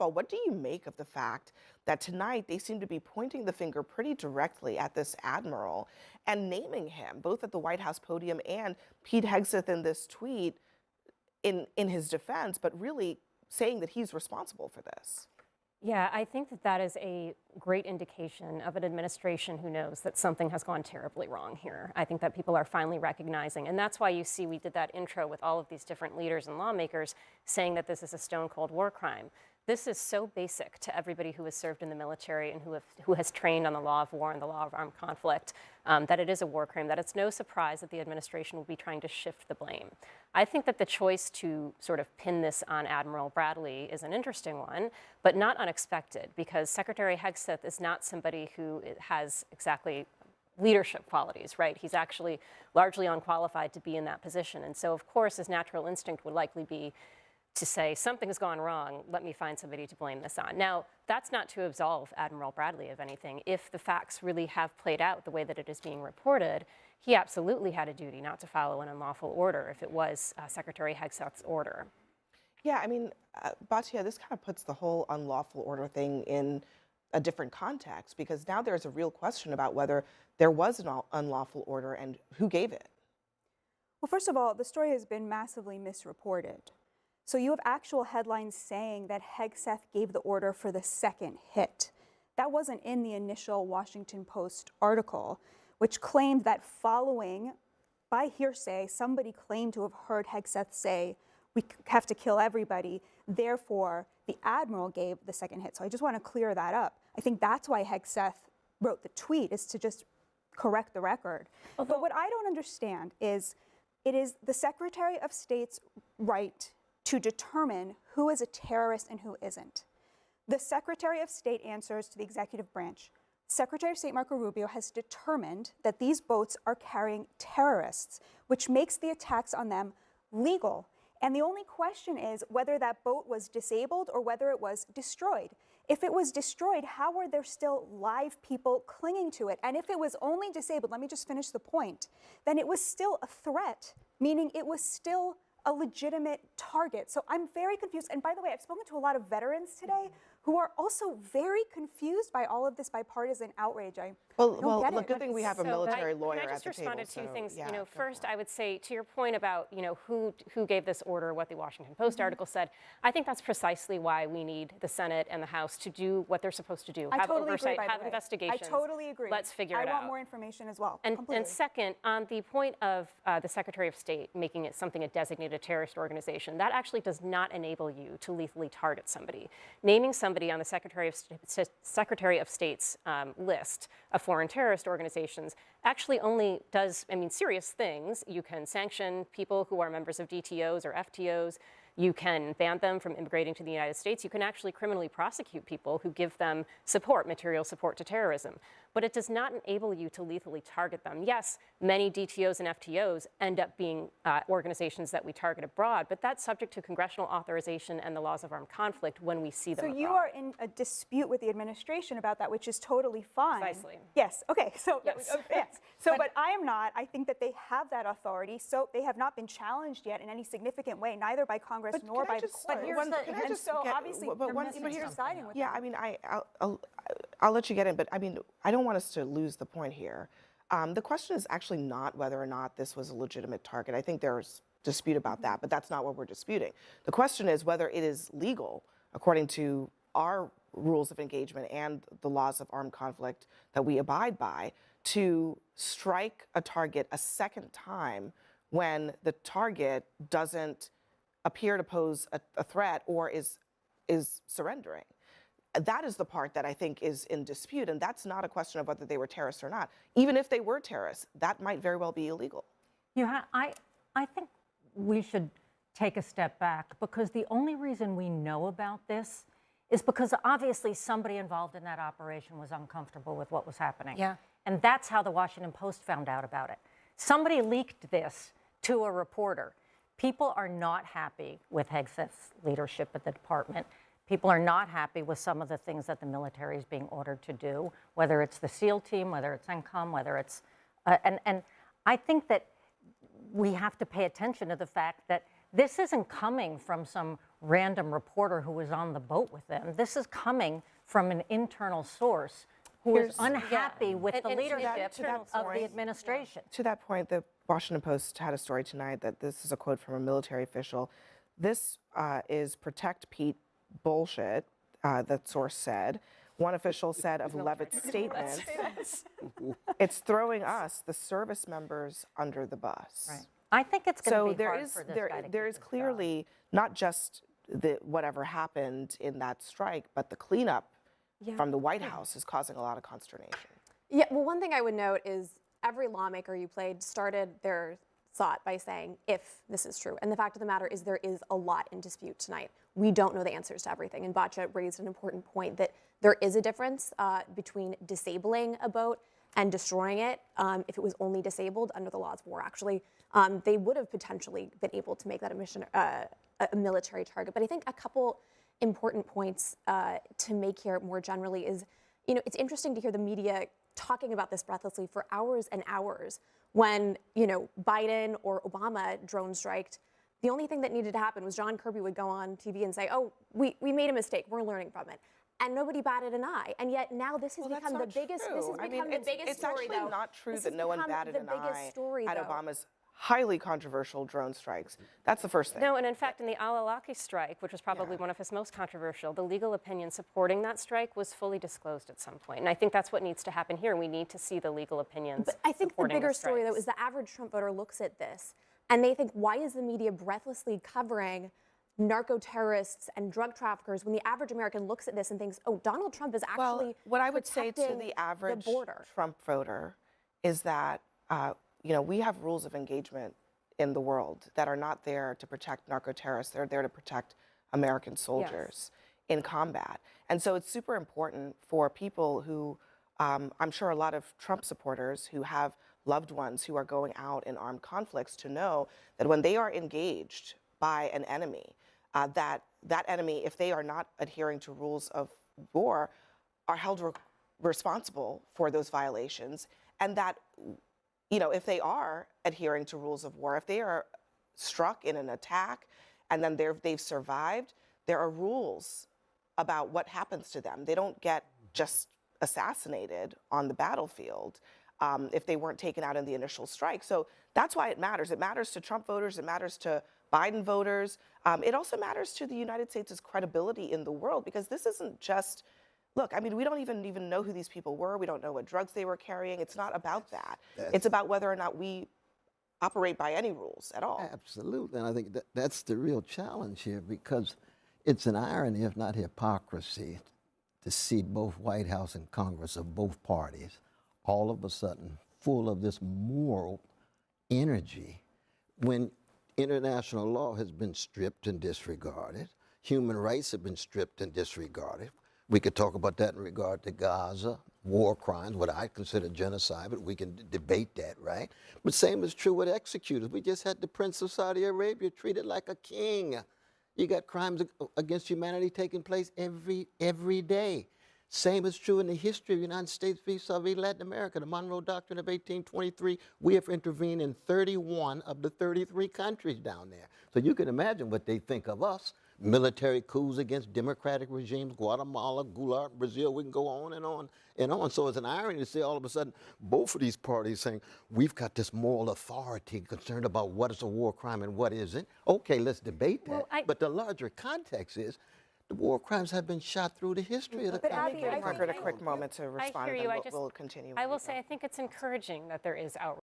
all, what do you make of the fact that tonight they seem to be pointing the finger pretty directly at this admiral and naming him, both at the White House podium and Pete Hegseth in this tweet in his defense, but really saying that he's responsible for this? Yeah, I think that that is a great indication of an administration who knows that something has gone terribly wrong here. I think that people are finally recognizing, and that's why you see we did that intro with all of these different leaders and lawmakers saying that this is a stone cold war crime. This is so basic to everybody who has served in the military and who has trained on the law of war and the law of armed conflict, that it is a war crime, that it's no surprise that the administration will be trying to shift the blame. I think that the choice to sort of pin this on Admiral Bradley is an interesting one, but not unexpected, because Secretary Hegseth is not somebody who has exactly leadership qualities, right? He's actually largely unqualified to be in that position. And so, of course, his natural instinct would likely be to say, something has gone wrong, let me find somebody to blame this on. Now, that's not to absolve Admiral Bradley of anything. If the facts really have played out the way that it is being reported, he absolutely had a duty not to follow an unlawful order if it was Secretary Hegseth's order. Yeah, I mean, Batya, this kind of puts the whole unlawful order thing in a different context, because now there's a real question about whether there was an unlawful order and who gave it. Well, first of all, the story has been massively misreported. So you have actual headlines saying that Hegseth gave the order for the second hit. That wasn't in the initial Washington Post article, which claimed that following, by hearsay, somebody claimed to have heard Hegseth say, we have to kill everybody, therefore the admiral gave the second hit. So I just want to clear that up. I think that's why Hegseth wrote the tweet, is to just correct the record. But what I don't understand is, it is the Secretary of State's right to determine who is a terrorist and who isn't. The Secretary of State answers to the executive branch. Secretary of State Marco Rubio has determined that these boats are carrying terrorists, which makes the attacks on them legal. And the only question is whether that boat was disabled or whether it was destroyed. If it was destroyed, how were there still live people clinging to it? And if it was only disabled, let me just finish the point, then it was still a threat, meaning it was still a legitimate target. So I'm very confused. And by the way, I've spoken to a lot of veterans today who are also very confused by all of this bipartisan outrage. Well, look, good thing we have a military lawyer at the table. Can I just respond to two things? Yeah, first, I would say to your point about who gave this order, what the Washington Post article said. I think that's precisely why we need the Senate and the House to do what they're supposed to do. Have oversight, have investigations. I totally agree. Let's figure it out. I want more information as well. And second, on the point of the Secretary of State making it something a designated terrorist organization, that actually does not enable you to lethally target somebody. Naming somebody on the Secretary of State's list of foreign terrorist organizations actually only does, serious things. You can sanction people who are members of DTOs or FTOs. You can ban them from immigrating to the United States. You can actually criminally prosecute people who give them support, material support to terrorism. But it does not enable you to lethally target them. Yes, many DTOs and FTOs end up being organizations that we target abroad, but that's subject to congressional authorization and the laws of armed conflict when we see them abroad. So you are in a dispute with the administration about that, which is totally fine. Precisely. Yes, okay, so, yes. yes. So, but I am not. I think that they have that authority, so they have not been challenged yet in any significant way, neither by Congress nor by the court. Obviously, they're siding with them. I'll let you get in, but I don't want us to lose the point here. The question is actually not whether or not this was a legitimate target. I think there's dispute about that, but that's not what we're disputing. The question is whether it is legal, according to our rules of engagement and the laws of armed conflict that we abide by, to strike a target a second time when the target doesn't appear to pose a threat or is surrendering. That is the part that I think is in dispute, and that's not a question of whether they were terrorists or not. Even if they were terrorists, that might very well be illegal. I think we should take a step back, because the only reason we know about this is because obviously somebody involved in that operation was uncomfortable with what was happening. Yeah. And that's how the Washington Post found out about it. Somebody leaked this to a reporter. People are not happy with Hegseth's leadership at the department. People are not happy with some of the things that the military is being ordered to do, whether it's the SEAL team, whether it's CENTCOM, whether it's, and I think that we have to pay attention to the fact that this isn't coming from some random reporter who was on the boat with them. This is coming from an internal source who is unhappy with the And leadership to that of the point- administration. To that point, the Washington Post had a story tonight that this is a quote from a military official. This is protect Pete bullshit, that source said. One official said of Levitt's statement, it's throwing us, the service members, under the bus. Right. I think it's going So to be hard for this guy to there keep is his job. clearly not just whatever happened in that strike, but the cleanup from the White House is causing a lot of consternation. Yeah, well, one thing I would note is every lawmaker you played started their thought by saying, if this is true. And the fact of the matter is there is a lot in dispute tonight. We don't know the answers to everything. And Batya raised an important point that there is a difference between disabling a boat and destroying it. If it was only disabled under the laws of war, actually, they would have potentially been able to make that a military target. But I think a couple important points to make here more generally is, it's interesting to hear the media talking about this breathlessly for hours and hours when, Biden or Obama drone striked. The only thing that needed to happen was John Kirby would go on TV and say, oh, we made a mistake, we're learning from it. And nobody batted an eye. And yet now this has become the biggest, this has become the biggest story, though. It's actually not true This that has no one become batted the an biggest eye story, at though. Obama's highly controversial drone strikes. That's the first thing. No, and in fact, in the al-Awlaki strike, which was probably one of his most controversial, the legal opinion supporting that strike was fully disclosed at some point. And I think that's what needs to happen here. We need to see the legal opinions. But I think the supporting bigger story, though, strikes. is the average Trump voter looks at this and they think, why is the media breathlessly covering narco-terrorists and drug traffickers when the average American looks at this and thinks, oh, Donald Trump is actually Well, what I would say to protecting the average border. Trump voter is that, we have rules of engagement in the world that are not there to protect narco-terrorists. They're there to protect American soldiers in combat. And so it's super important for people who, I'm sure a lot of Trump supporters who have loved ones who are going out in armed conflicts to know that when they are engaged by an enemy, that enemy, if they are not adhering to rules of war, are held responsible for those violations, and that, if they are adhering to rules of war, if they are struck in an attack and then they've survived, there are rules about what happens to them. They don't get just assassinated on the battlefield if they weren't taken out in the initial strike. So that's why it matters. It matters to Trump voters. It matters to Biden voters. It also matters to the United States' credibility in the world, because this isn't just, look, we don't even know who these people were. We don't know what drugs they were carrying. It's not about that. It's about whether or not we operate by any rules at all. Absolutely, and I think that's the real challenge here, because it's an irony, if not hypocrisy, to see both White House and Congress of both parties all of a sudden full of this moral energy when international law has been stripped and disregarded, human rights have been stripped and disregarded. We could talk about that in regard to Gaza, war crimes, what I consider genocide, but we can debate that, right? But same is true with executors. We just had the Prince of Saudi Arabia treated like a king. You got crimes against humanity taking place every day. Same is true in the history of the United States vis-a-vis Latin America. The Monroe Doctrine of 1823, we have intervened in 31 of the 33 countries down there. So you can imagine what they think of us. Military coups against democratic regimes, Guatemala, Gulag, Brazil, we can go on and on and on. So it's an irony to see all of a sudden both of these parties saying, we've got this moral authority concerned about what is a war crime and what isn't. Okay, let's debate that. Well, but the larger context is the war crimes have been shot through the history of the country. Abby, I think- Margaret, a quick moment to respond, hear and you. then we'll continue. I will say I think it's encouraging that there is outrage